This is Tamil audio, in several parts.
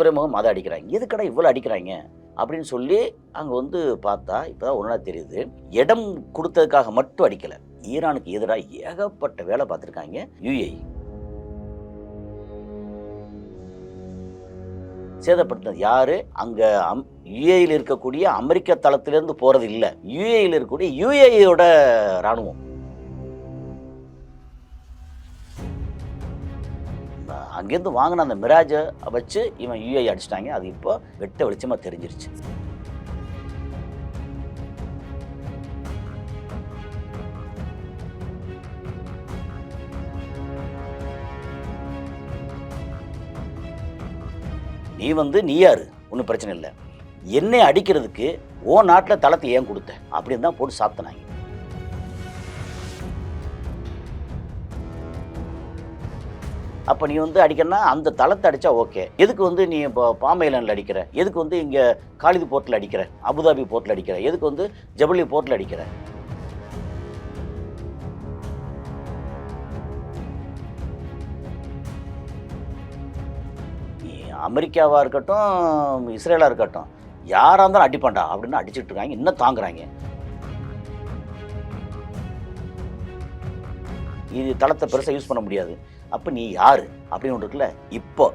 துறைமுகம் அதை அடிக்கிறாங்க. எதுக்கடா இவ்வளோ அடிக்கிறாங்க அப்படின்னு சொல்லி அங்கே வந்து பார்த்தா இப்போ தான் ஒன்றா தெரியுது. இடம் கொடுத்ததுக்காக மட்டும் அடிக்கலை, ஈரானுக்கு எதிராக ஏகப்பட்ட வேலை பார்த்துருக்காங்க யுஏஇ. சேதப்படுத்தினது யாரு? அங்கே யுஏஇயில் இருக்கக்கூடிய அமெரிக்க தளத்திலிருந்து போகிறது இல்லை, யுஏஇயில் இருக்கக்கூடிய யுஏஇயோட இராணுவம். அங்கேருந்து வாங்கின அந்த மிராஜை வச்சு இவன் யுஏஇ அடிச்சிட்டாங்க. அது இப்போ வெட்ட வெளிச்சமாக தெரிஞ்சிருச்சு. நீ வந்து நீ யாரு, ஒன்றும் பிரச்சனை இல்லை, என்னை அடிக்கிறதுக்கு ஓ நாட்டில் தளத்தை ஏன் கொடுத்த அப்படின்னு தான் போட்டு சாப்பிட்டாங்க. அப்போ நீ வந்து அடிக்கணும்னா அந்த தளத்தை அடித்தா ஓகே, எதுக்கு வந்து நீ இப்போ பாம் ஐலண்டில் அடிக்கிற, எதுக்கு வந்து இங்கே காலிது போர்ட்டில் அடிக்கிற, அபுதாபி போர்ட்டில் அடிக்கிற, எதுக்கு வந்து ஜபலி போர்ட்டில் அடிக்கிற? அமெரிக்காவாக இருக்கட்டும் இஸ்ரேலாக இருக்கட்டும், யாராக இருந்தாலும் அடிப்பாண்டா அப்படின்னு அடிச்சுட்டு இருக்காங்க, இன்னும் தாங்குறாங்க. இது தளத்தை பெருசாக யூஸ் பண்ண முடியாது. அப்போ நீ யார் அப்படின்னு ஒன்று இருக்குல்ல. இப்போ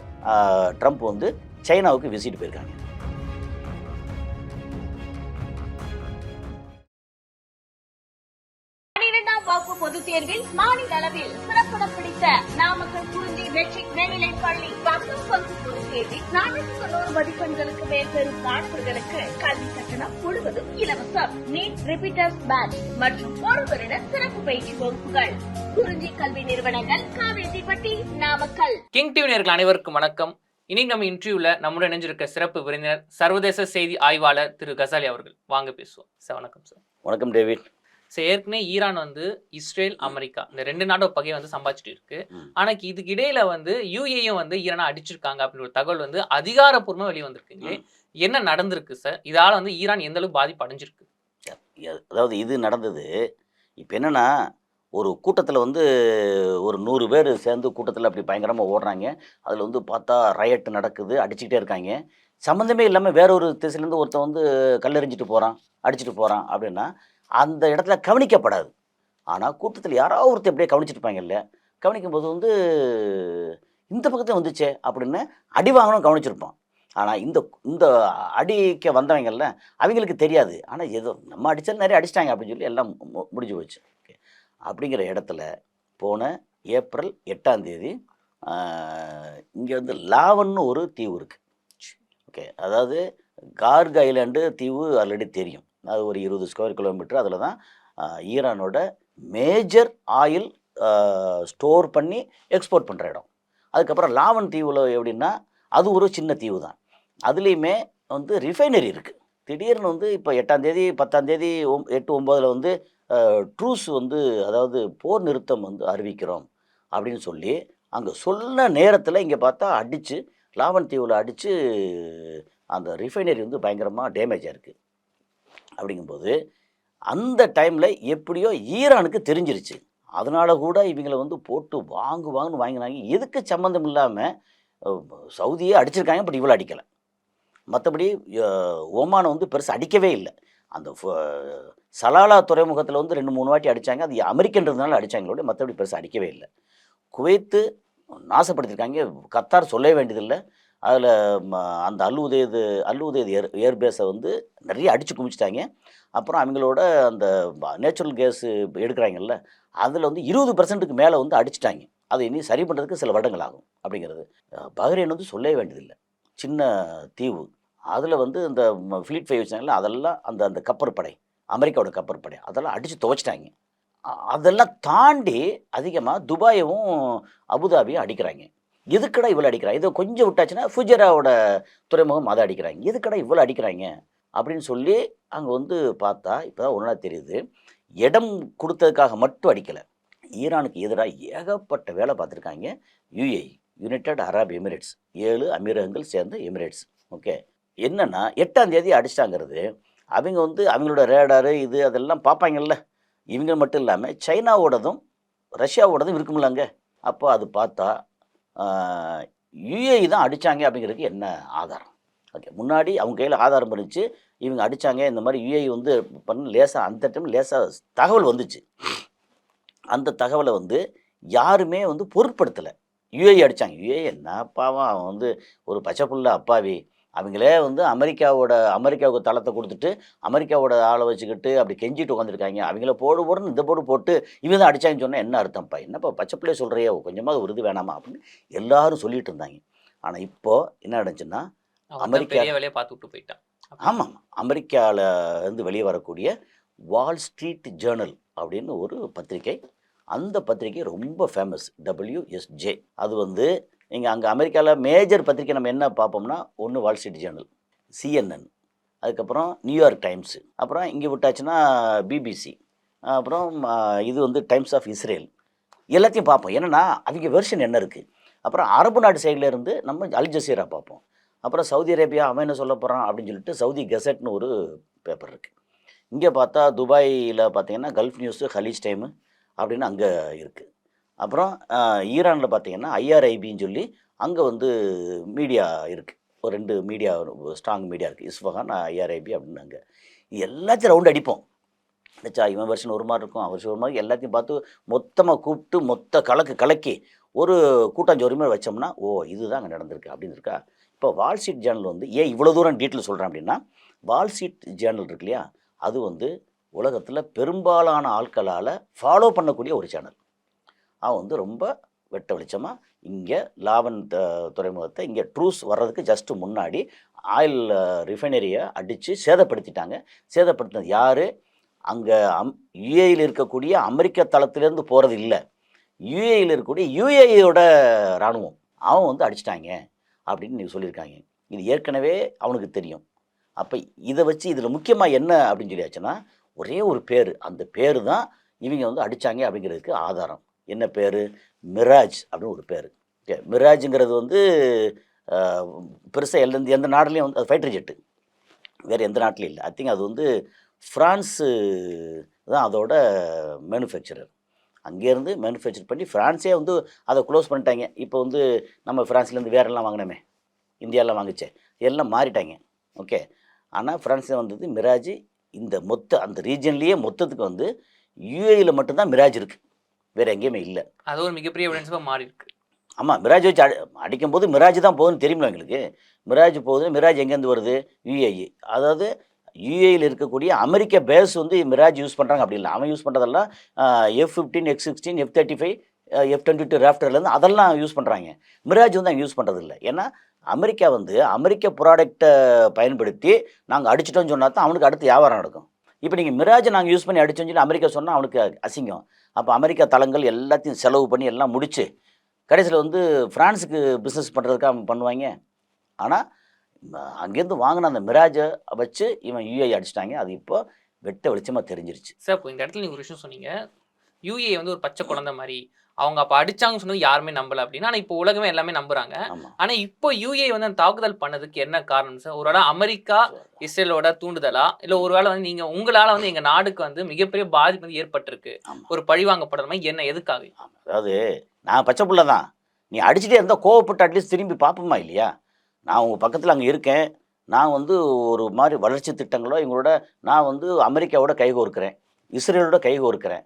ட்ரம்ப் வந்து சைனாவுக்கு விசிட் போயிருக்காங்க. பொதுத் தேர்வில் மாநில அளவில் சிறப்பிடம் பிடித்த நாமக்கல் குறிஞ்சி மெட்ரிக் மேல்நிலைப் பள்ளி பொதுத் தேர்வில் 490 மதிப்பெண்களுக்கு மேல் பெறும் மாணவர்களுக்கு கல்வி கட்டணம் முழுவதும் இலவசம். நீட் ரிப்பீட்டர்ஸ் பேட்ச் மற்றும் ஒரு வருட சிறப்பு பயிற்சி வகுப்புகள். குறிஞ்சி கல்வி நிறுவனங்கள், காவேரிப்பட்டி, நாமக்கல். கிங் டிவி நேயர்கள் அனைவருக்கும் வணக்கம். இன்னைக்கு நம்ம இன்டர்வியூல நம்முடன் இணைஞ்சிருக்க சிறப்பு விருந்தினர் சர்வதேச செய்தி ஆய்வாளர் திரு கசாலி அவர்கள். வாங்க பேசுவோம் சார். வணக்கம் சார். வணக்கம் டேவிட். ஏற்கனவே ஈரான் வந்து இஸ்ரேல் அமெரிக்கா இந்த 2 நாடோட பகையை வந்து சம்பாதிச்சுட்டு இருக்கு. ஆனா இதுக்கு இடையில வந்து யுஏயும் வந்து ஈரானை அடிச்சிருக்காங்க அப்படின்னு ஒரு தகவல் வந்து அதிகாரப்பூர்வமா வெளியே வந்திருக்குங்க. என்ன நடந்திருக்கு சார்? இதால வந்து ஈரான் எந்த அளவுக்கு பாதிப்பு அடைஞ்சிருக்கு? அதாவது இது நடந்தது இப்போ என்னன்னா, ஒரு கூட்டத்தில் வந்து ஒரு 100 பேர் சேர்ந்து கூட்டத்தில் அப்படி பயங்கரமாக ஓடுறாங்க. அதில் வந்து பார்த்தா ரயட்டு நடக்குது, அடிச்சுக்கிட்டே இருக்காங்க. சம்மந்தமே இல்லாமல் வேற ஒரு திசையிலேருந்து ஒருத்தன் வந்து கல்லெறிஞ்சிட்டு போகிறான், அடிச்சுட்டு போகிறான் அப்படின்னா அந்த இடத்துல கவனிக்கப்படாது. ஆனால் கூட்டத்தில் யாராவது ஒருத்தர் எப்படியே கவனிச்சிருப்பாங்க இல்லை, கவனிக்கும்போது வந்து இந்த பக்கத்தில் வந்துச்சே அப்படின்னு அடி வாங்கணும் கவனிச்சிருப்பான். ஆனால் இந்த இந்த அடிக்க வந்தவங்கல்ல அவங்களுக்கு தெரியாது. ஆனால் ஏதோ நம்ம அடித்தாலும் நிறைய அடிச்சிட்டாங்க அப்படின்னு சொல்லி எல்லாம் முடிஞ்சு போச்சு. ஓகே, அப்படிங்கிற இடத்துல போன ஏப்ரல் 8ஆம் தேதி இங்கே வந்து லாவன்னு ஒரு தீவு இருக்குது. ஓகே, அதாவது கார்க் ஐலாண்டு தீவு ஆல்ரெடி தெரியும். அது ஒரு 20 ஸ்கொயர் கிலோமீட்டர். அதில் தான் ஈரானோட மேஜர் ஆயில் ஸ்டோர் பண்ணி எக்ஸ்போர்ட் பண்ணுற இடம். அதுக்கப்புறம் லாவன் தீவில் எப்படின்னா அது ஒரு சின்ன தீவு தான். அதுலேயுமே வந்து ரிஃபைனரி இருக்குது. திடீர்னு வந்து இப்போ 8ஆம் தேதி 10ஆம் தேதி 8, 9 வந்து ட்ரூஸ் வந்து அதாவது போர் நிறுத்தம் வந்து அறிவிக்கிறோம் அப்படின்னு சொல்லி அங்கே சொன்ன நேரத்தில் இங்கே பார்த்தா அடித்து லாவன் தீவில் அடித்து அந்த ரிஃபைனரி வந்து பயங்கரமாக டேமேஜ் ஆகிருக்கு. அப்படிங்கும்போது அந்த டைமில் எப்படியோ ஈரானுக்கு தெரிஞ்சிருச்சு. அதனால கூட இவங்களை வந்து போட்டு வாங்குன்னு வாங்கினாங்க. எதுக்கு சம்மந்தம் இல்லாமல் சவுதியே அடிச்சிருக்காங்க, பட் இவ்வளோ அடிக்கலை. மற்றபடி ஓமானை வந்து பெருசாக அடிக்கவே இல்லை. அந்த சலாலா துறைமுகத்தில் வந்து 2-3 வாட்டி அடித்தாங்க. அது அமெரிக்கன்றதுனால அடித்தாங்களோட, மற்றபடி பெருசாக அடிக்கவே இல்லை. குவைத்து நாசப்படுத்தியிருக்காங்க, கத்தார் சொல்ல வேண்டியதில்லை. அதில் அந்த அல் உதேத் ஏர்பேஸை வந்து நிறைய அடித்து குமிச்சிட்டாங்க. அப்புறம் அவங்களோட அந்த நேச்சுரல் கேஸு எடுக்கிறாங்கல்ல, அதில் வந்து 20% மேலே வந்து அடிச்சிட்டாங்க. அதை இனி சரி பண்ணுறதுக்கு சில வருடங்கள் ஆகும். அப்படிங்கிறது பஹ்ரைன் வந்து சொல்ல வேண்டியதில்லை, சின்ன தீவு. அதில் வந்து இந்த ஃப்ளீட் 5 வச்சாங்கல்ல, அதெல்லாம் அந்த அந்த கப்பற்படை, அமெரிக்காவோட கப்பற்படை, அதெல்லாம் அடித்து துவைச்சிட்டாங்க. அதெல்லாம் தாண்டி அதிகமாக துபாயவும் அபுதாபியும் அடிக்கிறாங்க. எதுக்கடா இவ்வளோ அடிக்கிறாங்க, இதை கொஞ்சம் விட்டாச்சுன்னா ஃபுஜராவோட துறைமுகம் அதை அடிக்கிறாங்க, எதுக்கடா இவ்வளோ அடிக்கிறாங்க அப்படின்னு சொல்லி அங்கே வந்து பார்த்தா இப்போ தான் ஒன்றா தெரியுது. இடம் கொடுத்ததுக்காக மட்டும் அடிக்கலை, ஈரானுக்கு எதிராக ஏகப்பட்ட வேலை பார்த்துருக்காங்க யுஏஇ, யுனைடெட் அரப் எமிரேட்ஸ். 7 அமீரகங்கள் சேர்ந்த எமிரேட்ஸ். ஓகே, என்னென்னா 8ஆம் தேதி அடிச்சிட்டாங்கிறது அவங்க வந்து அவங்களோட ரேடாரு இது அதெல்லாம் பார்ப்பாங்கல்ல. இவங்க மட்டும் இல்லாமல் சைனாவோடதும் ரஷ்யாவோடதும் இருக்குமில்லாங்க. அப்போ அது பார்த்தா யுஏஇ தான் அடித்தாங்க அப்படிங்கிறதுக்கு என்ன ஆதாரம்? ஓகே, முன்னாடி அவங்க கையில் ஆதாரம் இருந்துச்சு, இவங்க அடித்தாங்க இந்த மாதிரி யுஏஇ வந்து பண்ண லேசாக அந்த டைம் லேசாக தகவல் வந்துச்சு. அந்த தகவலை வந்து யாருமே வந்து பொருட்படுத்தலை. யுஏஇ அடித்தாங்க, யுஏஇ என்ன பாவம், அவன் வந்து ஒரு பச்சை புள்ள அப்பாவி, அவங்களே வந்து அமெரிக்காவுக்கு தளத்தை கொடுத்துட்டு அமெரிக்காவோட ஆளை வச்சுக்கிட்டு அப்படி கெஞ்சிட்டு உட்காந்துருக்காங்க, அவங்கள போடுன்னு இந்த போட்டு இவங்க தான் அடித்தாங்கன்னு சொன்னால் என்ன அர்த்தம்ப்பா, என்னப்பா பச்சை பிள்ளைய சொல்கிறியே, கொஞ்சமாக ஒரு இது வேணாமா அப்படின்னு எல்லாரும் சொல்லிட்டு இருந்தாங்க. ஆனால் இப்போது என்ன நடந்துச்சுன்னா, அமெரிக்கா பெரிய வேலையை பார்த்து விட்டு போயிட்டான். ஆமாம், அமெரிக்காவில் இருந்து வெளியே வரக்கூடிய வால் ஸ்ட்ரீட் ஜேர்னல் அப்படின்னு ஒரு பத்திரிகை. அந்த பத்திரிகை ரொம்ப ஃபேமஸ், WSJ. அது வந்து நீங்கள் அங்கே அமெரிக்காவில் மேஜர் பத்திரிகை நம்ம என்ன பார்ப்போம்னா, ஒன்று வால் ஸ்ட்ரீட் ஜேர்னல், CNN, அதுக்கப்புறம் நியூயார்க் டைம்ஸு, அப்புறம் இங்கே விட்டாச்சுன்னா BBC, அப்புறம் இது வந்து டைம்ஸ் ஆஃப் இஸ்ரேல், எல்லாத்தையும் பார்ப்போம். என்னென்னா அவங்க வெர்ஷன் என்ன இருக்குது. அப்புறம் அரபு நாடு சைடில் இருந்து நம்ம அல் ஜசீரா பார்ப்போம். அப்புறம் சவுதி அரேபியா அவன் என்ன சொல்ல போகிறான் அப்படின்னு சொல்லிட்டு சவுதி கெசட்னு ஒரு பேப்பர் இருக்குது. இங்கே பார்த்தா துபாயில் பார்த்தீங்கன்னா கல்ஃப் நியூஸு, ஹலீஜ் டைமு அப்படின்னு அங்கே இருக்குது. அப்புறம் ஈரானில் பார்த்தீங்கன்னா IRIBன்னு சொல்லி அங்கே வந்து மீடியா இருக்குது, ஒரு 2 மீடியா ஸ்ட்ராங் மீடியா இருக்குது, இஸ்ஃபஹான், IRIB அப்படின்னு. அங்கே எல்லாத்தையும் ரவுண்டு அடிப்போம். நினச்சா இவன் வெர்ஷன் ஒரு மாதிரி இருக்கும், அவர் ஒரு மாதிரி, எல்லாத்தையும் பார்த்து மொத்தமாக கூப்பிட்டு மொத்த கலக்கி ஒரு கூட்டாஞ்சோறு மாதிரி வச்சோம்னா, ஓ இதுதான் அங்கே நடந்திருக்கு அப்படின்னு இருக்கா. இப்போ வால் ஸ்ட்ரீட் ஜேர்னல் வந்து ஏன் இவ்வளோ தூரம் டீட்டெயில் சொல்கிறேன் அப்படின்னா, வால் ஸ்ட்ரீட் ஜேர்னல் இருக்கு இல்லையா, அது வந்து உலகத்தில் பெரும்பாலான ஆட்களால் ஃபாலோ பண்ணக்கூடிய ஒரு சேனல். அவன் வந்து ரொம்ப வெட்ட வெளிச்சமாக இங்கே லாவன் துறைமுகத்தை இங்கே ட்ரூஸ் வர்றதுக்கு ஜஸ்ட்டு முன்னாடி ஆயில் ரிஃபைனரியை அடித்து சேதப்படுத்திட்டாங்க. சேதப்படுத்தினது யார்? அங்கே யுஏஇயில் இருக்கக்கூடிய அமெரிக்க தளத்திலேருந்து போகிறது இல்லை, யுஏஇயில் இருக்கக்கூடிய யுஏஇயோட இராணுவம், அவன் வந்து அடிச்சிட்டாங்க அப்படின்னு நீங்கள் சொல்லியிருக்காங்க. இது ஏற்கனவே அவனுக்கு தெரியும். அப்போ இதை வச்சு இதில் முக்கியமாக என்ன அப்படின்னு சொல்லியாச்சுன்னா, ஒரே ஒரு பேர், அந்த பேர் தான் இவங்க வந்து அடித்தாங்க அப்படிங்கிறதுக்கு ஆதாரம். என்ன பேர்? மிராஜ் அப்படின்னு ஒரு பேர். ஓகே, மிராஜுங்கிறது வந்து பெருசாக எந்த நாடுலேயும் வந்து அது ஃபைட்டர் ஜெட்டு, வேறு எந்த நாட்டிலையும் இல்லை. ஐ திங்க் அது வந்து ஃப்ரான்ஸு தான் அதோட மேனுஃபேக்சரர். அங்கேருந்து மேனுஃபேக்சர் பண்ணி ஃப்ரான்ஸே வந்து அதை க்ளோஸ் பண்ணிட்டாங்க. இப்போ வந்து நம்ம ஃப்ரான்ஸ்லேருந்து வேறெல்லாம் வாங்கினோமே, இந்தியாவில் வாங்கிச்சே, எல்லாம் மாறிட்டாங்க. ஓகே, ஆனால் ஃப்ரான்ஸில் வந்தது மிராஜ். இந்த அந்த ரீஜன்லேயே மொத்தத்துக்கு வந்து யுஏஇயில் மட்டும்தான் மிராஜ் இருக்குது, வேறு எங்கேயுமே இல்லை. அது ஒரு மிகப்பெரிய எவிடன்ஸாக மாறி இருக்கு. ஆமாம், மிராஜ் வச்சு அடிக்கும்போது மிராஜ் தான் போகுதுன்னு தெரியுமில்ல எங்களுக்கு. மிராஜ் போகுது, மிராஜ் எங்கேருந்து வருது? யுஏஇ. அதாவது யுஏஇயில் இருக்கக்கூடிய அமெரிக்க பேஸ் வந்து மிராஜ் யூஸ் பண்ணுறாங்க அப்படி இல்லை. அவன் யூஸ் பண்ணுறதெல்லாம் F-15, X-16, F-35, F-22 ராஃப்டர்லேருந்து அதெல்லாம் யூஸ் பண்ணுறாங்க. மிராஜ் வந்து அவங்க யூஸ் பண்ணுறது இல்லை. ஏன்னா அமெரிக்கா வந்து அமெரிக்க ப்ராடக்டை பயன்படுத்தி நாங்கள் அடிச்சிட்டோன்னு சொன்னா தான் அவனுக்கு அடுத்து வியாபாரம் நடக்கும். இப்போ நீங்கள் மிராஜை நாங்கள் யூஸ் பண்ணி அடிச்சோன்னு சொல்லி அமெரிக்கா சொன்னால் அவனுக்கு அசிங்கம். அப்போ அமெரிக்கா தளங்கள் எல்லாத்தையும் செலவு பண்ணி எல்லாம் முடித்து கடைசியில் வந்து ஃப்ரான்ஸுக்கு பிஸ்னஸ் பண்ணுறதுக்காக பண்ணுவாங்க. ஆனால் அங்கேருந்து வாங்கின அந்த மிராஜை வச்சு இவன் யுஏஇ அடிச்சிட்டாங்க. அது இப்போ வெட்ட வெளிச்சமாக தெரிஞ்சிருச்சு. சார், இப்போ இந்த இடத்துல நீங்கள் ஒரு விஷயம் சொன்னீங்க, யுஏஇ வந்து ஒரு பச்சை குழந்தை மாதிரி, அவங்க அப்போ அடிச்சாங்கன்னு சொன்னது யாருமே நம்பல அப்படின்னா. ஆனால் இப்போ உலகமே எல்லாமே நம்புறாங்க. ஆனால் இப்போ யுஏஇ வந்து அந்த தாக்குதல் பண்ணதுக்கு என்ன காரணம் சார்? ஒருவேளை அமெரிக்கா இஸ்ரேலோட தூண்டுதலா, இல்லை ஒருவேளை வந்து நீங்கள் உங்களால் வந்து எங்கள் நாடுக்கு வந்து மிகப்பெரிய பாதிப்பு வந்து ஏற்பட்டிருக்கு, ஒரு பழிவாங்கப்படுற மாதிரி என்ன, எதுக்காக? அதாவது நான் பச்சை பிள்ளை தான், நீ அடிச்சுட்டே இருந்தால் கோவப்பட்டு அட்லீஸ்ட் திரும்பி பார்ப்போமா இல்லையா? நான் உங்கள் பக்கத்தில் அங்கே இருக்கேன், நான் வந்து ஒரு மாதிரி வளர்ச்சி திட்டங்களோ எங்களோட நான் வந்து அமெரிக்காவோட கைகோர்க்கிறேன், இஸ்ரேலோட கைகோர்க்கிறேன்,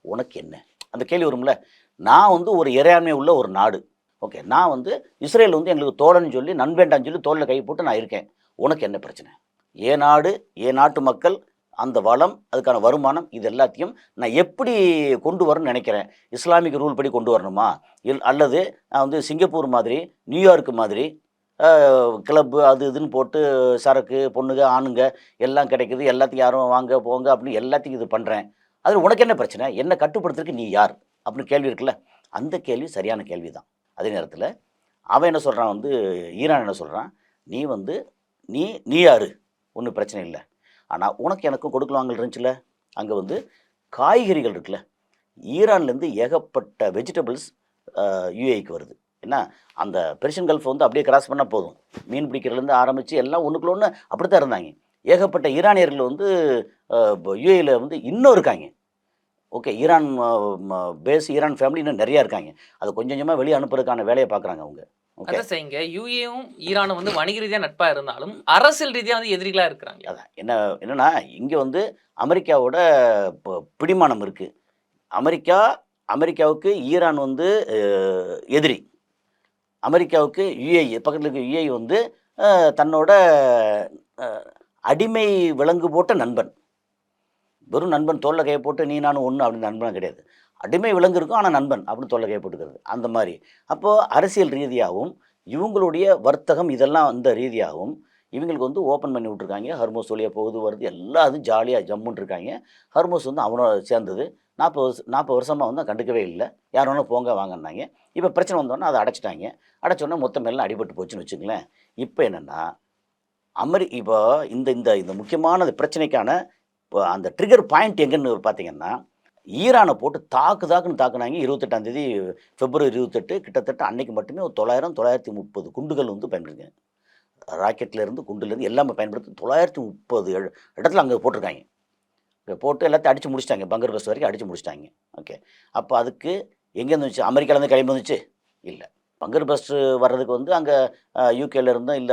உனக்கு என்ன? அந்த கேள்வி வரும்ல. நான் வந்து ஒரு இறையாண்மை உள்ள ஒரு நாடு. ஓகே, நான் வந்து இஸ்ரேல் வந்து எங்களுக்கு தோழன்னு சொல்லி நண்பேண்டான்னு சொல்லி தோளில் கை போட்டு நான் இருக்கேன், உனக்கு என்ன பிரச்சனை? ஏன் நாடு, ஏன் நாட்டு மக்கள், அந்த வளம், அதுக்கான வருமானம், இது எல்லாத்தையும் நான் எப்படி கொண்டு வரணும்னு நினைக்கிறேன். இஸ்லாமிக் ரூல் படி கொண்டு வரணுமா, அல்லது நான் வந்து சிங்கப்பூர் மாதிரி, நியூயார்க்கு மாதிரி கிளப்பு அது இதுன்னு போட்டு சரக்கு, பொண்ணுங்க, ஆணுங்க எல்லாம் கிடைக்குது, எல்லாத்தையும் யாரும் வாங்க போங்க அப்படின்னு எல்லாத்தையும் இது பண்ணுறேன், அதில் உனக்கு என்ன பிரச்சனை? என்னை கட்டுப்படுத்துறதுக்கு நீ யார் அப்படின்னு கேள்வி இருக்குல்ல. அந்த கேள்வி சரியான கேள்வி தான். அதே நேரத்தில் அவன் என்ன சொல்கிறான், வந்து ஈரான் என்ன சொல்கிறான், நீ வந்து நீ யார், ஒன்றும் பிரச்சனை இல்லை, ஆனால் உனக்கு எனக்கும் கொடுக்கலாங்கள் இருந்துச்சுல்ல. அங்கே வந்து காய்கறிகள் இருக்குல்ல, ஈரான்லேருந்து ஏகப்பட்ட வெஜிடபிள்ஸ் யுஏஇக்கு வருது. ஏன்னா அந்த பெர்ஷியன் கல்ஃப் வந்து அப்படியே கிராஸ் பண்ணால் போதும், மீன் பிடிக்கிறதுலேருந்து ஆரம்பித்து எல்லாம் ஒன்றுக்குள்ள ஒன்று அப்படி தான் இருந்தாங்க. ஏகப்பட்ட ஈரானியர்கள் வந்து யுஏஇயில் வந்து இன்னும் இருக்காங்க. Okay, Iran base, Iran family இன்னும் நிறையா இருக்காங்க. அது கொஞ்சம் கொஞ்சமாக வெளியே அனுப்புறதுக்கான வேலையை பார்க்குறாங்க அவங்க. ஓகே. அதான் செய்யுங்க. யுஏயும் ஈரானும் வந்து வணிக ரீதியா நட்பா இருந்தாலும், அரசியல் ரீதியா வந்து எதிரிகளா இருக்கிறாங்க. அதான் என்னன்னா இங்கே வந்து அமெரிக்காவோட பிடிமானம் இருக்குது. அமெரிக்காவுக்கு ஈரான் வந்து எதிரி. அமெரிக்காவுக்கு யுஏஇ பக்கத்தில் இருக்க யுஏஇ வந்து தன்னோட அ அடிமை விலங்கு போட்ட நண்பன். வெறும் நண்பன் தோள்ல கைய போட்டு நீ நானும் ஒண்ணு அப்படின்னு நண்பன் கிடையாது. அடிமை விலங்கு இருக்கும், ஆனா நண்பன் அப்படின்னு தோள்ல கைய போட்டுக்கிறது. அந்த மாரி. அப்போ அரசியல் ரீதியாவும், இவங்களுடைய வர்த்தகம் இதெல்லாம் அந்த ரீதியாவும், இவங்களுக்கு வந்து ஓப்பன் பண்ணி விட்டுருக்காங்க. ஹர்மோஸ் வழியா போகுது, வருது எல்லாம் அது ஜாலியா ஜம்முன்னு இருக்காங்க. ஹர்மோஸ் வந்து அவனோட சேர்ந்தது. 40 வருஷமா வந்து கண்டுக்கவே இல்ல. யார் வேணாலும் போங்க வாங்கன்னாங்க. இப்ப பிரச்சனை வந்தோனே அத அடைச்சுட்டாங்க. அடைச்சோனே மொத்தம் எல்லாம் அடிபட்டு போச்சுன்னு வச்சுக்கங்களேன். இப்ப என்னன்னா, இப்போ இந்த இந்த இந்த முக்கியமான பிரச்சனைக்கான அந்த ட்ரிகர் பாயிண்ட் எங்கன்னு பார்த்தீங்கன்னா, ஈரான போட்டு தாக்குன்னு தாக்குனாங்க. 28ஆம் தேதி பிப்ரவரி 28 கிட்டத்தட்ட அன்னைக்கு மட்டுமே ஒரு 900, 930 குண்டுகள் வந்து பயன்படுத்திருக்காங்க. ராக்கெட்லேருந்து, குண்டுலேருந்து எல்லாமே பயன்படுத்தி 930 இடத்துல அங்க போட்டிருக்காங்க. போட்டு எல்லாத்தையும் அடிச்சு முடிச்சுட்டாங்க. பங்கர் பஸ்ட் வரைக்கும் அடிச்சு முடிச்சுட்டாங்க. ஓகே. அப்ப அதுக்கு எங்கேருந்து வந்துச்சு? அமெரிக்காலேருந்து கிளம்பி வந்துச்சு? இல்ல. பங்கர் பஸ்ட் வர்றதுக்கு வந்து அங்க யூகேல இருந்தும் இல்ல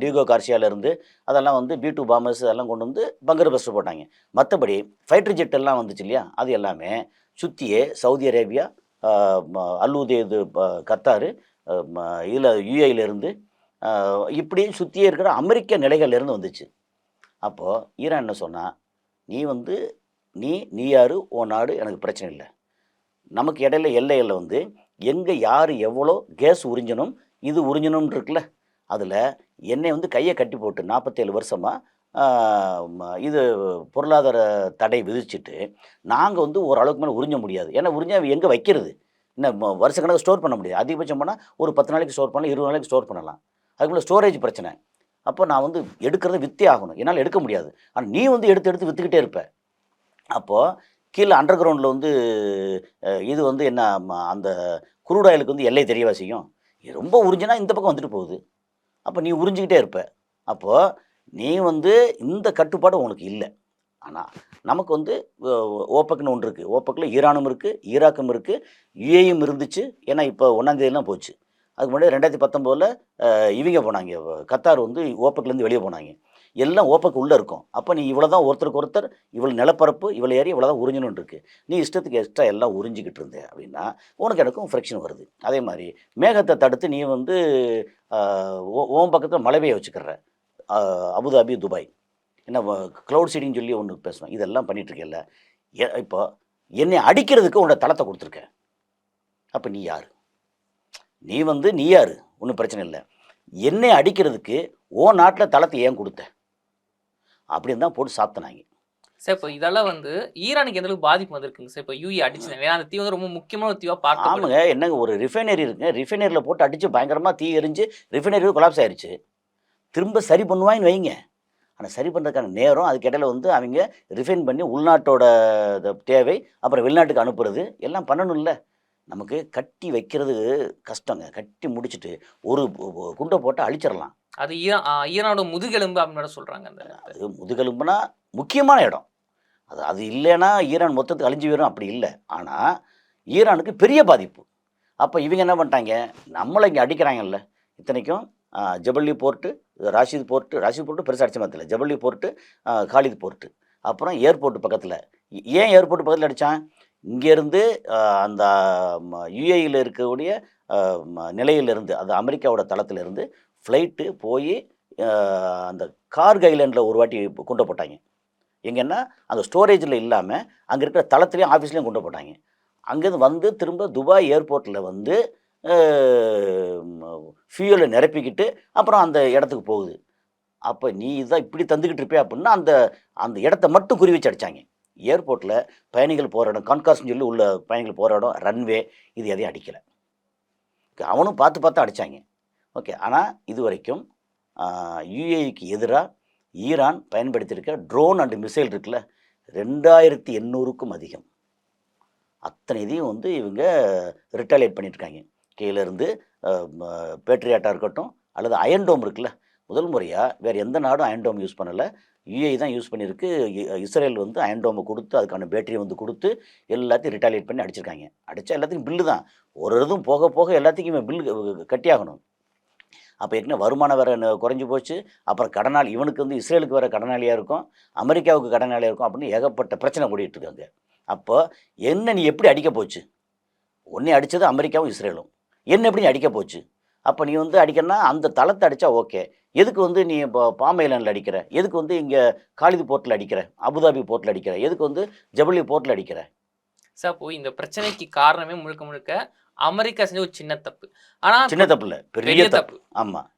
டியூகோ கார்சியால இருந்து அதெல்லாம் வந்து B2 பாம்பர்ஸ் அதெல்லாம் கொண்டு வந்து பங்கர் பஸ்ட் போட்டாங்க. மத்தபடி ஃபைட்டர் ஜெட் எல்லாம் வந்துச்சு இல்லையா? அது எல்லாமே சுத்தியே சவுதி அரேபியா, அ ம அல் உதேத் கத்தாரு, இதுல யுஏஇல இருந்து இப்படி சுத்தியே இருக்கிற அமெரிக்க நிலைகள்ல இருந்து வந்துச்சு. அப்போ ஈரான் என்ன சொன்னா, நீ வந்து நீ யாரு? உன் நாடு எனக்கு பிரச்சனை இல்ல. நமக்கு இடையில எல்லைகள்ல வந்து எங்க யாரு எவ்வளோ கேஸ் உறிஞ்சணும், இது உறிஞ்சணும்னு இருக்குல்ல. அதுல என்னைய வந்து கைய கட்டி போட்டு 47 வருஷமா ஆ இது பொருளாதார தடை விதிச்சுட்டு, நாங்க வந்து ஓரளவுக்கு மேல உறிஞ்ச முடியாது. ஏன்னா உறிஞ்சா எங்க வைக்கிறது? என்ன வருஷக்கணக்குல ஸ்டோர் பண்ண முடியாது. அதிகபட்சம் போனா ஒரு 10 நாளைக்கு ஸ்டோர் பண்ணலாம், 20 நாளைக்கு ஸ்டோர் பண்ணலாம். அதுக்குள்ள ஸ்டோரேஜ் பிரச்சனை. அப்போ நான் வந்து எடுக்கிறத வித்தே ஆகணும். என்னால எடுக்க முடியாது. ஆனா நீ வந்து எடுத்து வித்துக்கிட்டே இருப்ப. அப்போ கீழ அண்டர் கிரவுண்ட்ல வந்து இது வந்து என்ன அந்த குரூட் ஆயிலுக்கு வந்து எல்லை தெரியவா செய்யும்? ரொம்ப உறிஞ்சினா இந்த பக்கம் வந்துட்டு போகுது. அப்ப நீ உறிஞ்சிக்கிட்டே இருப்ப. அப்போ நீ வந்து இந்த கட்டுப்பாடு உனக்கு இல்ல. ஆனா நமக்கு வந்து ஒ ஓப்பெக்ன்னு ஒண்ணு இருக்கு. ஓப்பெக்ல ஈரானும் இருக்கு, ஈராக்கும் இருக்கு, யுஏஇயும் இருந்துச்சு. ஏன்னா இப்ப 1ஆம் தேதிலாம் போச்சு. அதுக்கு முன்னாடி 2019ல இவிங்க போனாங்க. கத்தார் வந்து ஓப்பெக்லேருந்து வெளிய போனாங்க. எல்லாம் ஓப்பெக் உள்ள இருக்கும். அப்ப நீ இவ்வளோ தான் ஒருத்தருக்கு ஒருத்தர் இவ்வளோ நிலப்பரப்பு, இவ்வளோ ஏரியா இவ்வளோ தான் உறிஞ்சணும்னு இருக்கு. நீ இஷ்டத்துக்கு எக்ஸ்ட்ரா எல்லாம் உறிஞ்சிக்கிட்டு இருந்த அப்படின்னா, உனக்கு எனக்கும் ஃப்ரிக்ஷன் வருது. அதே மாரி மேகத்த தடுத்து நீ வந்து அ உன் பக்கத்துல மழை பெய்ய வச்சுக்கிற. அ அபுதாபி, துபாய். என்ன க்ளவுட் சீடிங்ன்னு சொல்லி ஒண்ணு பேசுவேன். இதெல்லாம் பண்ணிட்டு இருக்கேல்ல. இப்போ என்னைய அடிக்கிறதுக்கு உன்னோட தளத்த குடுத்துருக்க. அப்ப நீ யாரு? நீ யாரு? ஒண்ணும் பிரச்சனை இல்ல. என்னைய அடிக்கிறதுக்கு உன் நாட்டுல தளத்த ஏன் குடுத்த? அப்படின்னு தான் போட்டு சாத்துனாங்க. சார் இப்போ இதெல்லாம் வந்து ஈரானுக்கு எந்த அளவுக்கு பாதிப்பு வந்திருக்குங்க சார்? இப்போ யுஏ அடிச்சுட்டாங்க. ஏன்னா அந்த தீவு வந்து ரொம்ப முக்கியமான ஒரு தீவா பார்க்கப்படுது. ஆமாங்க. என்னங்க ஒரு ரிஃபைனரி இருக்குங்க. ரிஃபைனரியில போட்டு அடிச்சு பயங்கரமா தீ எரிஞ்சு ரிஃபைனரி கொலாப்ஸ் ஆயிருச்சு. திரும்ப சரி பண்ணுவாய்ன்னு வைங்க. ஆனா சரி பண்றதுக்கான நேரம், அதுக்கு இடையில வந்து அவைங்க ரிஃபைன் பண்ணி உள்நாட்டோட தேவை, அப்புறம் வெளிநாட்டுக்கு அனுப்புறது எல்லாம் பண்ணணும்ல. நமக்கு கட்டி வைக்கிறது கஷ்டங்க. கட்டி முடிச்சுட்டு ஒரு குண்ட போட்டா அழிச்சிரலாம். அது ஈரானோட முதுகெலும்பு அப்படின்னு சொல்றாங்க அந்த இடத்த. அது முதுகெலும்புனா முக்கியமான இடம். அது அது இல்லைன்னா ஈரான் மொத்தத்துக்கு அழிஞ்சு போயிரும் அப்படி இல்ல. ஆனா ஈரானுக்கு பெரிய பாதிப்பு. அப்ப இவங்க என்ன பண்ணிட்டாங்க, நம்மள இங்க அடிக்கிறாங்கல்ல. இத்தனைக்கும் ஜபல்லி போர்ட்டு, ராஷித் போர்ட்டு பெருசா அடிச்ச மாரி தெரியல. ஜபல்லி போர்ட்டு, காலித் போர்ட்டு. அப்புறம் ஏர்போர்ட் பக்கத்துல. ஏன் ஏர்போர்ட் பக்கத்துல அடிச்சான்? இங்கேருந்து அந்த யுஏஇல இருக்கக்கூடிய அ நிலையிலிருந்து, அது அமெரிக்காவோட தளத்திலிருந்து ஃப்ளைட்டு போயி அந்த கார்க் ஐலேண்ட்ல ஒரு வாட்டி குண்ட போட்டாங்க. எங்கன்னா, அந்த ஸ்டோரேஜ்ல இல்லாம, அங்க இருக்கிற தளத்திலயும், ஆஃபீஸ்லயும் குண்ட போட்டாங்க. அங்கேருந்து வந்து திரும்ப துபாய் ஏர்போர்ட்ல வந்து அ ஃபியூயல நிரப்பிக்கிட்டு, அப்புறம் அந்த இடத்துக்கு போகுது. அப்ப நீ இதான் இப்படி தந்துக்கிட்டு இருப்பியா அப்புட்ன்னா, அந்த அந்த இடத்த மட்டும் குறி வச்சு அடிச்சாங்க. ஏர்போர்ட்ல பயணிகள் போற இடம், கான்கார்ஸ்ன்னு சொல்லி உள்ள பயணிகள் போற இடம், ரன்வே இது எதையும் அடிக்கல. அவனும் பார்த்து அடிச்சாங்க. ஓகே. ஆனா இதுவரைக்கும் யுஏஇக்கு எதிரா ஈரான் பயன்படுத்தியிருக்க ட்ரோன் அண்ட் மிசைல் இருக்குல்ல, 2800க்கும் அதிகம். அத்தனை இதையும் வந்து இவங்க ரிட்டாலியேட் பண்ணியிருக்காங்க. கீழ இருந்து பேட்ரியாட்டா இருக்கட்டும், அல்லது அயன் டோம் இருக்குல்ல, முதல் முறையாக வேறு எந்த நாடும் அயன் டோம் யூஸ் பண்ணலை. யுஏஇ தான் யூஸ் பண்ணியிருக்கு. இஸ்ரேல் வந்து அயன் டோமை கொடுத்து அதுக்கான பேட்டரியை வந்து கொடுத்து எல்லாத்தையும் ரிட்டாலியேட் பண்ணி அடிச்சிருக்காங்க. அடித்தா எல்லாத்துக்கும் பில்லு தான். ஒரு இதுவும் போக போக எல்லாத்துக்குமே பில்லு கட்டியாகணும். அப்போ ஏற்கனவே வருமானம் வேறு குறைஞ்சி போச்சு. அப்புறம் கடனாளி இவனுக்கு வந்து இஸ்ரேலுக்கு வேறு கடனாளியாக இருக்கும், அமெரிக்காவுக்கு கடனாளியாக இருக்கும் அப்படின்னு ஏகப்பட்ட பிரச்சனை ஓடிட்டு இருக்காங்க. அப்போ என்ன நீ எப்படி அடிக்க போச்சு? உன்னை அடித்தது அமெரிக்காவும் இஸ்ரேலும். என்ன எப்படி நீ அடிக்க போச்சு? அப்போ நீ வந்து அடிக்கணும்னா அந்த தளத்தை அடித்தா ஓகே. எதுக்கு வந்து நீ இப்போ பாம் ஐலாண்டில் அடிக்கிற? எதுக்கு வந்து இங்கே காலிது போர்ட்டில் அடிக்கிற? அபுதாபி போர்ட்டில் அடிக்கிற? எதுக்கு வந்து ஜபலி போர்ட்டில் அடிக்கிற? சார் இப்போ இந்த பிரச்சனைக்கு காரணமே முழுக்க முழுக்க அமெரிக்கா செஞ்ச ஒரு சின்ன தப்பு. ஆனா சின்ன தப்பு இல்லை, பெரிய தப்பு. ஆமாம்,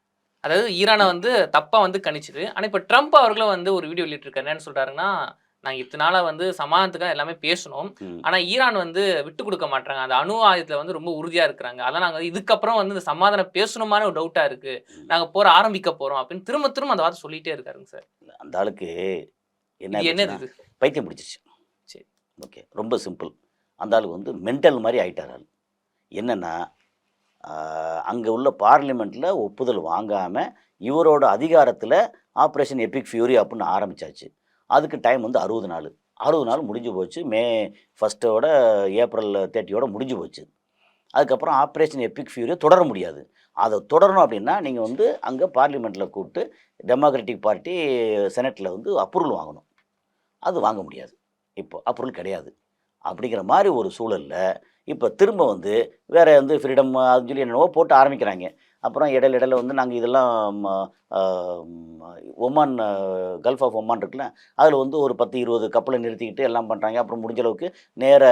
அதாவது ஈரானை வந்து தப்பா வந்து கணிச்சுது. ஆனா இப்ப ட்ரம்ப் அவர்களும் வந்து ஒரு வீடியோ வெளியிட்டிருக்காரு. என்னன்னு சொல்றாருன்னா, நாங்க இத்தனை நாளா வந்து சமாதானத்துக்காக எல்லாமே பேசணும். ஆனா ஈரான் வந்து விட்டு கொடுக்க மாட்டாங்க. அந்த அணு ஆயுதத்துல வந்து ரொம்ப உறுதியா இருக்கிறாங்க. அதான் நாங்க இதுக்கப்புறம் வந்து இந்த சமாதானம் பேசணுமான ஒரு டவுட்டா இருக்கு. நாங்க போற ஆரம்பிக்க போறோம் அப்படின்னு திரும்ப திரும்ப அந்த வார்த்தை சொல்லிட்டே இருக்காருங்க சார். அந்த ஆளுக்கு என்ன இது என்னது ஆயிடுச்சுன்னா, இது? பைத்தியம் பிடிச்சிருச்சு. சரி. ஓகே, ரொம்ப சிம்பிள். அந்த ஆளுக்கு வந்து மென்டல் மாதிரி ஆயிட்டார் ஆள். என்னென்னா, அங்கே உள்ள பார்லிமெண்ட்டில் ஒப்புதல் வாங்காமல் இவரோட அதிகாரத்தில் ஆப்ரேஷன் எபிக் ஃபியூரி அப்படின்னு ஆரம்பித்தாச்சு. அதுக்கு டைம் வந்து 60 நாள். 60 நாள் முடிஞ்சு போச்சு. மே 1 ஏப்ரல் 30 முடிஞ்சு போச்சு. அதுக்கப்புறம் ஆப்ரேஷன் எபிக் ஃபியூரியை தொடர முடியாது. அதை தொடரணும் அப்படின்னா நீங்கள் வந்து அங்கே பார்லிமெண்ட்டில் கூப்பிட்டு டெமோக்ராட்டிக் பார்ட்டி செனட்டில் வந்து அப்ரூவல் வாங்கணும். அது வாங்க முடியாது. இப்போ அப்ரூவல் கிடையாது. அப்படிங்கிற மாதிரி ஒரு சூழலில் இப்போ திரும்ப வந்து வேறு வந்து ஃப்ரீடம் அதுன்னு சொல்லி என்னவோ போட்டு ஆரம்பிக்கிறாங்க. அப்புறம் இடையில வந்து நாங்கள் இதெல்லாம் ஒமான், கல்ஃப் ஆஃப் ஒமான் இருக்குல்ல, அதில் வந்து ஒரு 10-20 கப்பலை நிறுத்திக்கிட்டு எல்லாம் பண்ணுறாங்க. அப்புறம் முடிஞ்ச அளவுக்கு நேர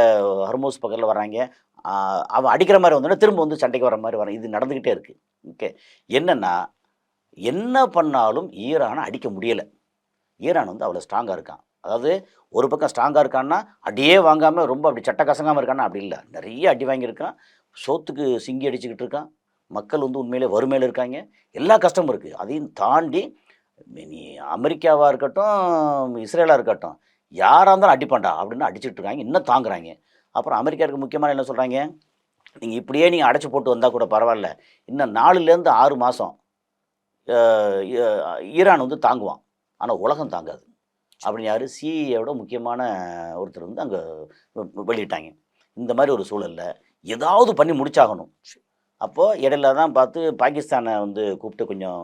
ஹர்மூஸ் பக்கத்தில் வர்றாங்க. அவன் அடிக்கிற மாதிரி வந்தோடனே திரும்ப வந்து சண்டைக்கு வர மாதிரி வரான். இது நடந்துக்கிட்டே இருக்குது. ஓகே, என்னென்னா என்ன பண்ணாலும் ஈரானை அடிக்க முடியலை. ஈரான் வந்து அவ்வளோ ஸ்ட்ராங்காக இருக்கான். அதாவது ஒரு பக்கம் ஸ்ட்ராங்காக இருக்கான்னா அடியே வாங்காமல் ரொம்ப அப்படி சட்ட கசங்காமல் இருக்கான்னா அப்படி இல்லை. நிறைய அடி வாங்கியிருக்கான். சோத்துக்கு சிங்கி அடிச்சுக்கிட்டு இருக்கான். மக்கள் வந்து உண்மையிலே வறுமையில் இருக்காங்க. எல்லா கஷ்டமும் இருக்குது. அதையும் தாண்டி நீ அமெரிக்காவாக இருக்கட்டும், இஸ்ரேலாக இருக்கட்டும், யாராக இருந்தாலும் அடிப்பான்டா அப்படின்னு அடிச்சுட்டு இருக்காங்க. இன்னும் தாங்குறாங்க. அப்புறம் அமெரிக்காவுக்கு முக்கியமான என்ன சொல்கிறாங்க, நீங்கள் இப்படியே நீங்கள் அடைச்சி போட்டு வந்தால் கூட பரவாயில்ல, இன்னும் 4லேருந்து 6 மாதம் ஈரான் வந்து தாங்குவான், ஆனால் உலகம் தாங்காது அப்படின்னு யார் சிஐயோட முக்கியமான ஒருத்தர் வந்து அங்கே வெளியிட்டாங்க. இந்த மாதிரி ஒரு சூழலில் ஏதாவது பண்ணி முடிச்சாகணும். அப்போது இடையில தான் பார்த்து பாகிஸ்தானை வந்து கூப்பிட்டு கொஞ்சம்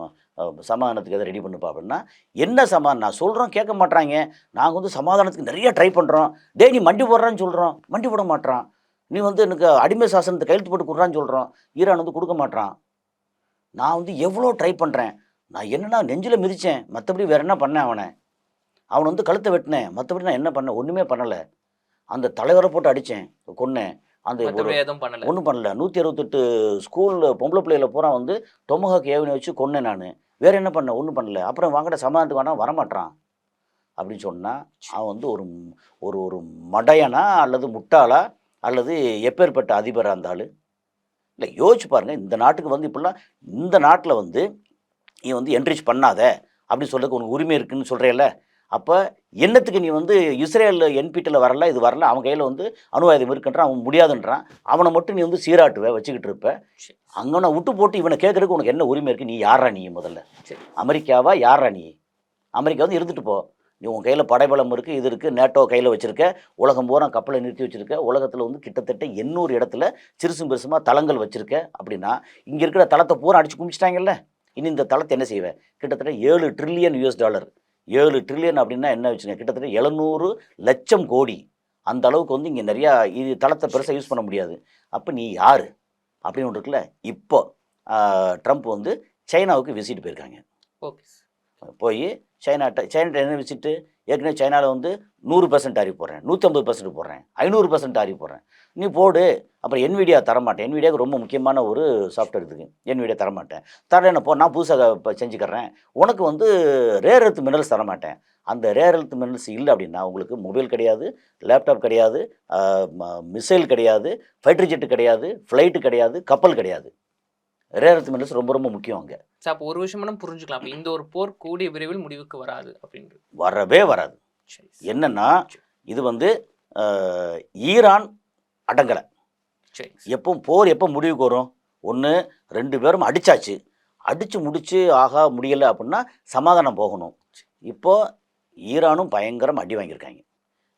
சமாதானத்துக்கு எதாவது ரெடி பண்ணுப்பா அப்படின்னா, என்ன சமாதானம் நான் சொல்கிறோம் கேட்க மாட்றாங்க. நாங்கள் வந்து சமாதானத்துக்கு நிறைய ட்ரை பண்ணுறோம். டே நீ மண்டி போடுறான்னு சொல்கிறோம், மண்டி போட மாட்றான். நீ வந்து எனக்கு அடிமை சாசனத்தை கையெழுத்து போட்டு கொடுறான்னு சொல்கிறோம், ஈரான் வந்து கொடுக்க மாட்றான். நான் வந்து எவ்வளோ ட்ரை பண்ணுறேன். நான் என்னன்னா நெஞ்சில் மிதித்தேன், மற்றபடி வேறு என்ன பண்ணேன்? அவனை வந்து கழுத்தை வெட்டினேன், மற்றபடி நான் என்ன பண்ணேன்? ஒன்றுமே பண்ணலை. அந்த தலைவரை போட்டு அடித்தேன், கொன்னேன். அந்த ஒன்றும் பண்ணல. 168 ஸ்கூல் பொம்பளை பிள்ளைகளை பூரா வந்து டொமஹாக் ஏவினை வச்சு கொன்னேன் நான். வேறு என்ன பண்ணேன்? ஒன்றும் பண்ணல. அப்புறம் வாங்கட சமாதானத்துக்கு வேணால் வரமாட்டான் அப்படின்னு சொன்னால் அவன் வந்து ஒரு ஒரு ஒரு மடையனா அல்லது முட்டாளா அல்லது எப்பேற்பட்ட அதிபராக இருந்தாலும் இல்லை. யோசிச்சு பாருங்கள், இந்த நாட்டுக்கு வந்து இப்படிலாம் இந்த நாட்டில் வந்து நீ வந்து என்ரிச் பண்ணாத அப்படின்னு சொல்கிறதுக்கு உனக்கு உரிமை இருக்குதுன்னு சொல்கிறேல்ல. அப்போ என்னத்துக்கு நீ வந்து இஸ்ரேல் என்பிடியில் வரல, இது வரல, அவன் கையில் வந்து அணு ஆயுதம் இருக்குன்றான், அவன் முடியாதுன்றான். அவனை மட்டும் நீ வந்து சீராட்டுவ வச்சுக்கிட்டு இருப்ப. அங்கே நான் விட்டு போட்டு இவனை கேட்குறதுக்கு உனக்கு என்ன உரிமை இருக்குது? நீ யாரா? நீ முதல்ல அமெரிக்காவா? யாரா நீ? அமெரிக்கா வந்து இருந்துட்டு போ. நீ உன் கையில் படைபலம் இருக்குது, இது இருக்குது, நேட்டோ கையில் வச்சுருக்க, உலகம் பூரா கப்பலை நிறுத்தி வச்சுருக்க, உலகத்தில் வந்து கிட்டத்தட்ட 800 இடத்துல சிறுசும் பெருசுமாக தளங்கள் வச்சுருக்க. அப்படின்னா இங்கே இருக்கிற தளத்தை பூரா அடித்து குமிச்சிட்டாங்கல்ல. இனி இந்த தளத்தை என்ன செய்வேன்? கிட்டத்தட்ட $7 ட்ரில்லியன். 7 ட்ரில்லியன் அப்படின்னா என்ன வச்சுங்க, கிட்டத்தட்ட 700 லட்சம் கோடி. அந்த அளவுக்கு வந்து இங்கே நிறையா இது தளத்தை பெருசாக யூஸ் பண்ண முடியாது. அப்போ நீ யார் அப்படின்னு ஒன்று இருக்குல்ல. இப்போ ட்ரம்ப் வந்து சைனாவுக்கு விசிட் போயிருக்காங்க. ஓகே, போய் சைனாட்ட என்ன விசிட்டு? ஏற்கனவே சைனாவில் வந்து 100% டாரிஃப் போடுறேன், 150% போடுறேன், 500% டாரிஃப் போடுறேன், நீ போடு. அப்புறம் என்விடியா தரமாட்டேன். என்விடியாவுக்கு ரொம்ப முக்கியமான ஒரு சாஃப்ட்வேர் இருக்குது. என்விடியா தரமாட்டேன். தரேன் போ, நான் புதுசாக இப்போ செஞ்சுக்கிறேன். உனக்கு வந்து ரேர் எர்த் மினரல்ஸ் தரமாட்டேன். அந்த ரேர் எர்த் மினரல்ஸ் இல்லை அப்படின்னா உங்களுக்கு மொபைல் கிடையாது, லேப்டாப் கிடையாது, மிசைல் கிடையாது, ஃபைட்டர் ஜெட்டு கிடையாது, ஃப்ளைட்டு கிடையாது, கப்பல் கிடையாது. ரேர் எர்த் மினரல்ஸ் ரொம்ப ரொம்ப முக்கியம் அங்கே. அப்போ ஒரு விஷயம் புரிஞ்சுக்கலாம், இந்த ஒரு போர் கூடிய விரைவில் முடிவுக்கு வராது அப்படின்றது. வரவே வராது. என்னன்னா இது வந்து ஈரான் அடங்கலை. எப்போ போர் எப்போ முடிவுக்கு வரும்? ஒன்று 2 பேரும் அடித்தாச்சு, அடித்து முடித்து ஆகா முடியலை அப்படின்னா சமாதானம் போகணும். இப்போது ஈரானும் பயங்கரம் அடி வாங்கியிருக்காங்க,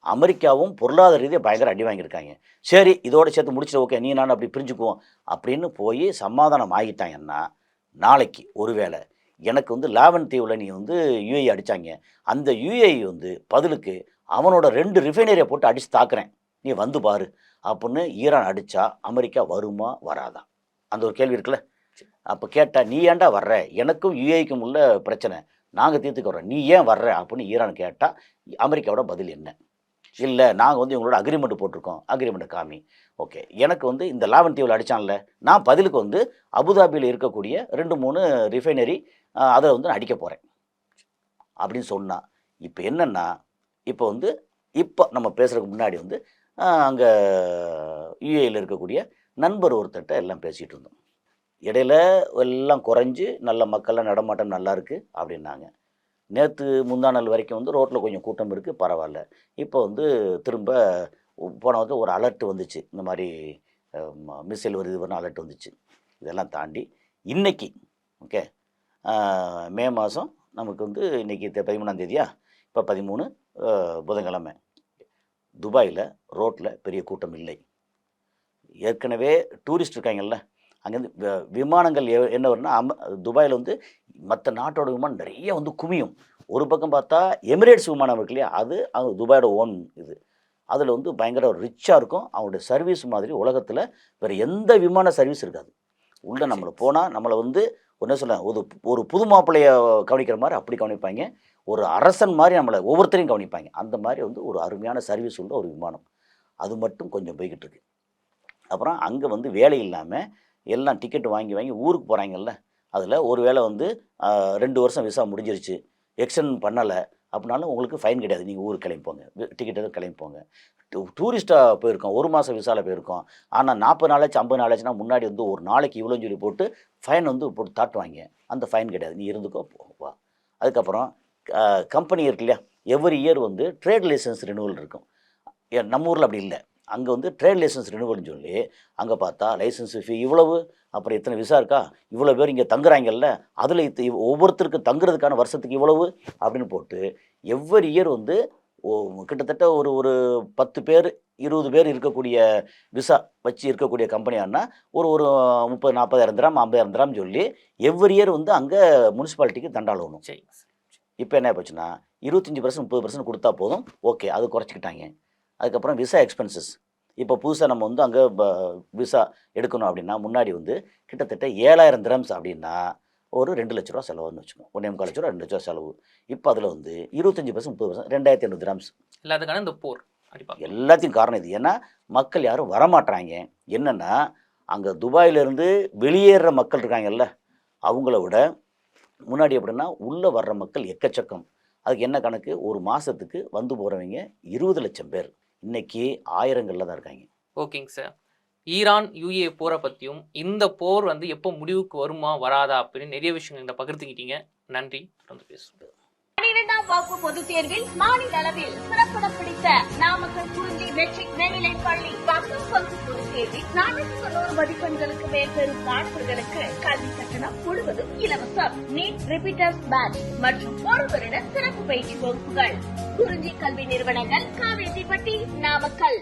அமெரிக்காவும் பொருளாதார ரீதியாக பயங்கர அடி வாங்கியிருக்காங்க. சரி இதோட சேர்த்து முடிச்சுட்டு ஓகே நீ நான் அப்படி பிரிஞ்சுக்குவோம் அப்படின்னு போய் சமாதானம் ஆகிட்டாங்கன்னா, நாளைக்கு ஒருவேளை எனக்கு வந்து லாவன் தீவில் நீ வந்து யுஏஇ அடித்தாங்க, அந்த யுஏஇ வந்து பதிலுக்கு அவனோட 2 ரிஃபைனரியை போட்டு அடித்து தாக்குறேன், நீ வந்து பாரு அப்படின்னு ஈரான் அடித்தா அமெரிக்கா வருமா வராதா? அந்த ஒரு கேள்வி இருக்குல்ல. அப்போ கேட்டால் நீ ஏன்டா வர்ற, எனக்கும் யுஏஇக்கும் உள்ள பிரச்சனை நாங்கள் தீர்த்துக்க வர்றோம், நீ ஏன் வர்ற அப்படின்னு ஈரான் கேட்டால் அமெரிக்காவோட பதில் என்ன? இல்லை நாங்கள் வந்து இவங்களோட அக்ரிமெண்ட் போட்டிருக்கோம், அக்ரிமெண்ட்டை காமி. ஓகே எனக்கு வந்து இந்த லாவன் தீவில் அடித்தான்ல, நான் பதிலுக்கு வந்து அபுதாபியில் இருக்கக்கூடிய 2-3 ரிஃபைனரி அதை வந்து நான் அடிக்க போகிறேன் அப்படின்னு சொன்னால், இப்போ என்னென்னா இப்போ நம்ம பேசுகிறதுக்கு முன்னாடி வந்து அங்கே யுஏஇயில் இருக்கக்கூடிய நண்பர் ஒருத்தர்கிட்ட எல்லாம் பேசிகிட்டு இருந்தோம். இடையில எல்லாம் குறைஞ்சி நல்ல மக்கள்லாம் நடமாட்டம் நல்லா இருக்குது அப்படின்னாங்க. நேற்று முந்தா நாள் வரைக்கும் வந்து ரோட்டில் கொஞ்சம் கூட்டம் இருக்குது, பரவாயில்ல. இப்போ வந்து திரும்ப போன வந்து ஒரு அலர்ட் வந்துச்சு, இந்த மாதிரி மிசைல் வருது வரணும் அலர்ட் வந்துச்சு. இதெல்லாம் தாண்டி இன்றைக்கி ஓகே மே மாதம் நமக்கு வந்து இன்றைக்கி 13ஆம் தேதியா, இப்போ 13 புதன்கிழமை. துபாயில் ரோட்டில் பெரிய கூட்டம் இல்லை. ஏற்கனவே டூரிஸ்ட் இருக்காங்கல்ல, அங்கேருந்து விமானங்கள் என்ன வரும்னா துபாயில் வந்து மற்ற நாட்டோட விமானம் நிறைய வந்து குமியும். ஒரு பக்கம் பார்த்தா எமிரேட்ஸ் விமானம் இருக்கு இல்லையா, அது துபாயோட ஓன் இது. அதில் வந்து பயங்கர ரிச்சாக இருக்கும். அவங்களுடைய சர்வீஸ் மாதிரி உலகத்தில் வேறு எந்த விமான சர்வீஸ் இருக்காது. உள்ளே நம்மளை போனால் நம்மளை வந்து ஒன்றே சொல்ல ஒரு புது மாப்பிள்ளையை கவனிக்கிற மாதிரி அப்படி கவனிப்பாங்க. ஒரு அரசன் மாதிரி நம்மளை ஒவ்வொருத்தரையும் கவனிப்பாங்க. அந்த மாதிரி வந்து ஒரு அருமையான சர்வீஸ் உள்ள ஒரு விமானம். அது மட்டும் கொஞ்சம் போய்கிட்டு இருக்கு. அப்புறம் அங்கே வந்து வேலை இல்லாமல் எல்லாம் டிக்கெட் வாங்கி ஊருக்கு போகிறாங்கல்ல, அதில் ஒரு வேளை வந்து 2 வருஷம் விசா முடிஞ்சிருச்சு, எக்ஸ்டெண்ட் பண்ணலை அப்படின்னாலும் உங்களுக்கு ஃபைன் கிடையாது, நீங்கள் ஊருக்கு கிளம்பிப்போங்க, டிக்கெட் எதுவும் கிளம்பிப்போங்க. டூரிஸ்ட்டாக போயிருக்கோம், 1 மாதம் விசாவில் போயிருக்கோம், ஆனால் 40 நாளாச்சு 50 நாளாச்சுன்னா முன்னாடி வந்து ஒரு நாளைக்கு இவ்வளோன்னு சொல்லி போட்டு ஃபைன் வந்து போட்டு தாட்டுவாங்க. அந்த ஃபைன் கிடையாது, நீ இருந்துக்கோ வா. அதுக்கப்புறம் கம்பெனி இருக்கு இல்லையா, எவ்ரி இயர் வந்து ட்ரேட் லைசன்ஸ் ரினுவல் இருக்கும். நம்ம ஊரில் அப்படி இல்லை. அங்கே வந்து ட்ரேட் லைசன்ஸ் ரினுவல்னு சொல்லி அங்கே பார்த்தா லைசன்ஸ் ஃபீ இவ்வளவு, அப்புறம் எத்தனை விசா இருக்கா, இவ்வளோ பேர் இங்கே தங்குறாங்கல்ல, அதில் ஒவ்வொருத்தருக்கு தங்குறதுக்கான வருஷத்துக்கு இவ்வளவு அப்படின்னு போட்டு எவ்ரி இயர் வந்து கிட்டத்தட்ட ஒரு 10 பேர் 20 பேர் இருக்கக்கூடிய விசா வச்சு இருக்கக்கூடிய கம்பெனியானா ஒரு 30-40,000 திராம் 50,000 திராம் சொல்லி எவ்ரி இயர் வந்து அங்கே முனிசிபாலிட்டிக்கு தண்டாளணும். இப்போ என்ன போச்சுன்னா 25% 30% கொடுத்தா போதும், ஓகே அது குறைச்சிக்கிட்டாங்க. அதுக்கப்புறம் விசா எக்ஸ்பென்சஸ். இப்போ புதுசாக நம்ம வந்து அங்கே விசா எடுக்கணும் அப்படின்னா முன்னாடி வந்து கிட்டத்தட்ட 7,000 திரம்ஸ் அப்படின்னா ஒரு 2 லட்ச ரூபா செலவுன்னு வச்சுக்கோங்க, 1.25 லட்ச ரூபா 2 லட்ச ரூபா செலவு. இப்போ அதில் வந்து 25% 30% 2,500 திரம்ஸ். எல்லாத்துக்கான இந்த போர் எல்லாத்தையும் காரணம் இது. ஏன்னா மக்கள் யாரும் வரமாட்டுறாங்க. என்னென்னா அங்கே துபாயிலேருந்து வெளியேற மக்கள் இருக்காங்கல்ல, அவங்கள விட முன்னாடி எப்படின்னா உள்ளே வர்ற மக்கள் எக்கச்சக்கம். அதுக்கு என்ன கணக்கு, ஒரு மாதத்துக்கு வந்து போகிறவங்க 20 லட்சம் பேர், இன்னைக்கு ஆயிரங்களில் தான் இருக்காங்க. ஓகேங்க சார். ஈரான் யுஏ போரை பற்றியும் இந்த போர் வந்து எப்போ முடிவுக்கு வருமா வராதா அப்படின்னு நிறைய விஷயங்கள் இந்த பகிர்ந்துக்கிட்டீங்க. நன்றி. தொடர்ந்து பேசுவோம். 12ஆம் வகுப்பு பொதுத் தேர்வில் மாநில அளவில் சிறப்பிடம் பிடித்த நாமக்கல் குறிஞ்சி மெட்ரிக் மேல்நிலைப் பள்ளி பத்தாம் வகுப்பு பொதுத் தேர்வில் 490 மதிப்பெண்களுக்கு மேல் பெறும் மாணவர்களுக்கு கல்வி கட்டணம் முழுவதும் இலவசம். நீட் ரிப்பீட்டர்ஸ் பேட்ச் மற்றும் 1 வருட சிறப்பு பயிற்சி வகுப்புகள். குறிஞ்சி கல்வி நிறுவனங்கள், காவேரிப்பட்டி, நாமக்கல்.